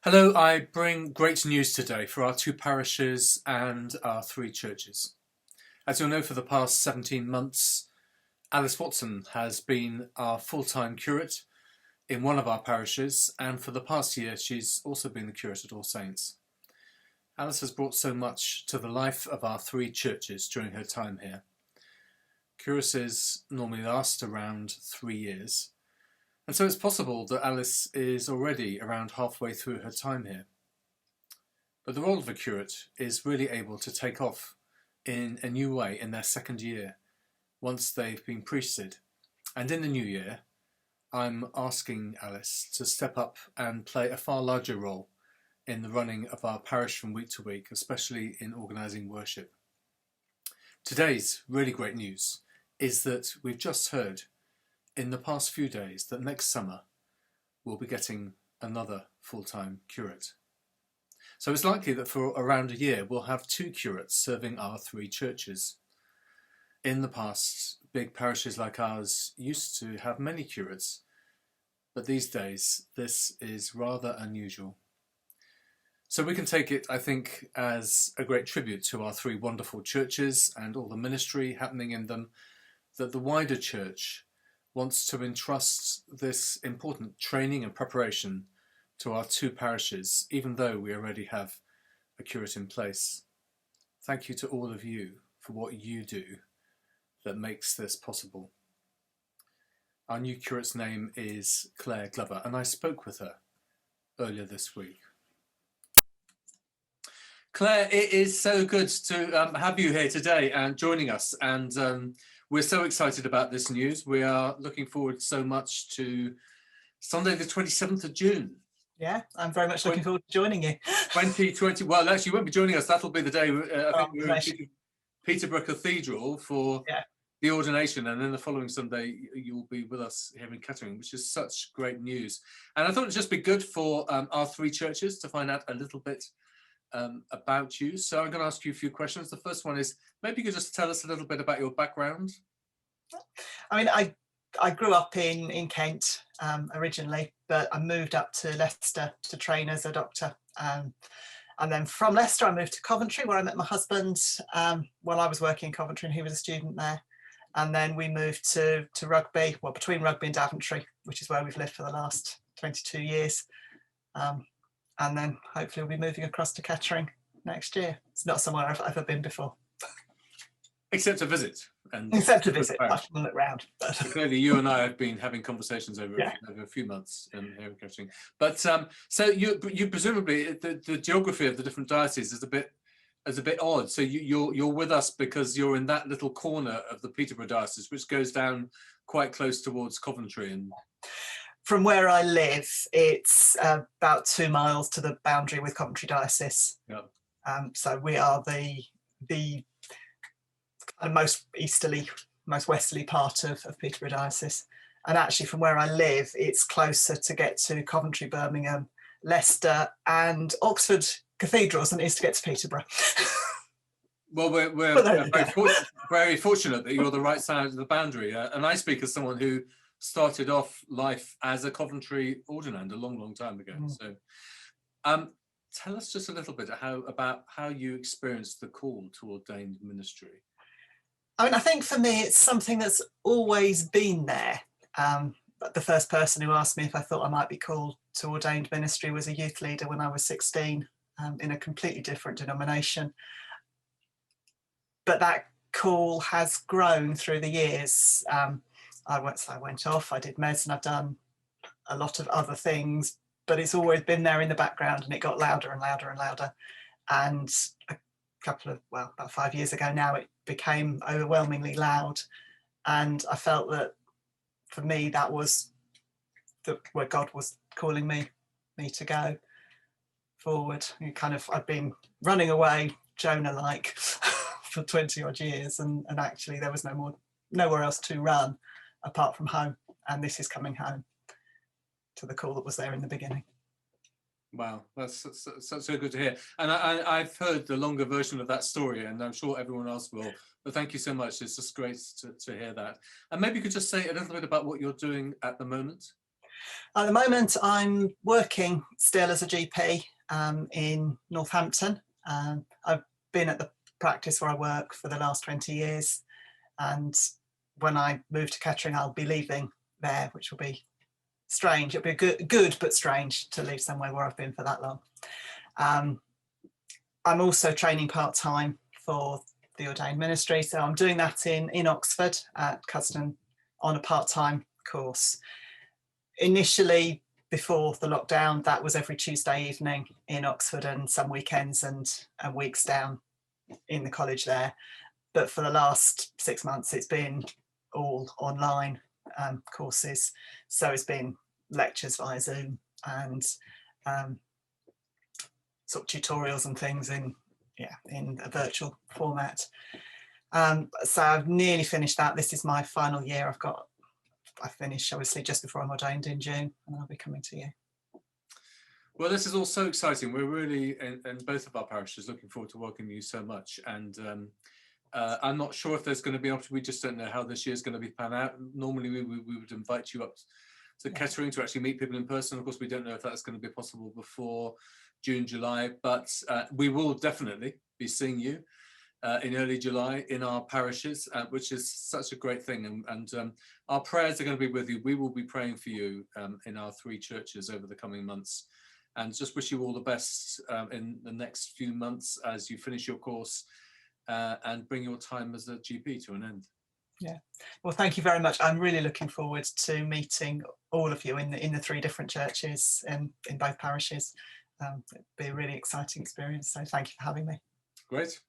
Hello, I bring great news today for our two parishes and our three churches. As you'll know, for the past 17 months, Alice Watson has been our full-time curate in one of our parishes, and for the past year she's also been the curate at All Saints. Alice has brought so much to the life of our three churches during her time here. Curacies normally last around 3 years, and so it's possible that Alice is already around halfway through her time here. But the role of a curate is really able to take off in a new way in their second year, once they've been priested. And in the new year, I'm asking Alice to step up and play a far larger role in the running of our parish from week to week, especially in organising worship. Today's really great news is that we've just heard in the past few days that next summer we'll be getting another full-time curate. So it's likely that for around a year we'll have two curates serving our three churches. In the past, big parishes like ours used to have many curates, but these days this is rather unusual. So we can take it, I think, as a great tribute to our three wonderful churches and all the ministry happening in them, that the wider church wants to entrust this important training and preparation to our two parishes, even though we already have a curate in place. Thank you to all of you for what you do that makes this possible. Our new curate's name is Clare Glover, and I spoke with her earlier this week. Clare, it is so good to have you here today and joining us, and we're so excited about this news. We are looking forward so much to Sunday the 27th of June. Yeah, I'm very much looking forward to joining you. 2020, well, actually you won't be joining us, that'll be the day, I think we're in Peterborough Cathedral for the ordination, and then the following Sunday you'll be with us here in Kettering, which is such great news. And I thought it'd just be good for our three churches to find out a little bit about you. So I'm going to ask you a few questions. The first one is, maybe you could just tell us a little bit about your background. I mean, I grew up in Kent originally, but I moved up to Leicester to train as a doctor. And then from Leicester, I moved to Coventry, where I met my husband while I was working in Coventry, and he was a student there. And then we moved to Rugby, well, between Rugby and Daventry, which is where we've lived for the last 22 years. And then hopefully we'll be moving across to Kettering next year. It's not somewhere I've ever been before. Except to visit. Except to visit, I can look round. But clearly you and I have been having conversations over a few months here in Kettering. But so you presumably, the geography of the different dioceses is a bit odd. So you're with us because you're in that little corner of the Peterborough diocese, which goes down quite close towards Coventry. And from where I live, it's about 2 miles to the boundary with Coventry diocese. Yeah. So we are the kind of most easterly, most westerly part of Peterborough diocese. And actually from where I live, it's closer to get to Coventry, Birmingham, Leicester and Oxford cathedrals than it is to get to Peterborough. Well, we're very fortunate that you're the right side of the boundary. And I speak as someone who started off life as a Coventry ordinand a long time ago. So tell us just a little bit about how you experienced the call to ordained ministry. I mean, I think for me it's something that's always been there. But the first person who asked me if I thought I might be called to ordained ministry was a youth leader when I was 16 in a completely different denomination. But that call has grown through the years. I went off, I did meds, and I've done a lot of other things, but it's always been there in the background, and it got louder and louder and louder. And about 5 years ago now, it became overwhelmingly loud. And I felt that for me, that was where God was calling me to go forward. I've been running away Jonah-like for 20 odd years, and actually there was nowhere else to run apart from home, and this is coming home to the call that was there in the beginning. Wow, that's so good to hear. And I've heard the longer version of that story, and I'm sure everyone else will. But thank you so much. It's just great to hear that. And maybe you could just say a little bit about what you're doing at the moment. At the moment, I'm working still as a GP in Northampton. I've been at the practice where I work for the last 20 years. And when I move to Kettering, I'll be leaving there, which will be strange. It'll be good but strange to leave somewhere where I've been for that long. I'm also training part-time for the ordained ministry. So I'm doing that in Oxford at Custon on a part-time course. Initially, before the lockdown, that was every Tuesday evening in Oxford and some weekends and weeks down in the college there. But for the last 6 months, it's been all online courses. So it's been lectures via Zoom and sort of tutorials and things in a virtual format. So I've nearly finished that. This is my final year. I finished obviously just before I'm ordained in June, and I'll be coming to you. Well, this is all so exciting. We're really, in both of our parishes, looking forward to welcoming you so much. And I'm not sure if there's going to be an option. We just don't know how this year's going to be panned out. Normally, we would invite you up to Kettering to actually meet people in person. Of course, we don't know if that's going to be possible before June, July, but we will definitely be seeing you in early July in our parishes, which is such a great thing. And our prayers are going to be with you. We will be praying for you in our 3 churches over the coming months. And just wish you all the best in the next few months as you finish your course and bring your time as a GP to an end. Yeah, well, thank you very much. I'm really looking forward to meeting all of you in the 3 different churches in both parishes. It'll be a really exciting experience. So thank you for having me. Great.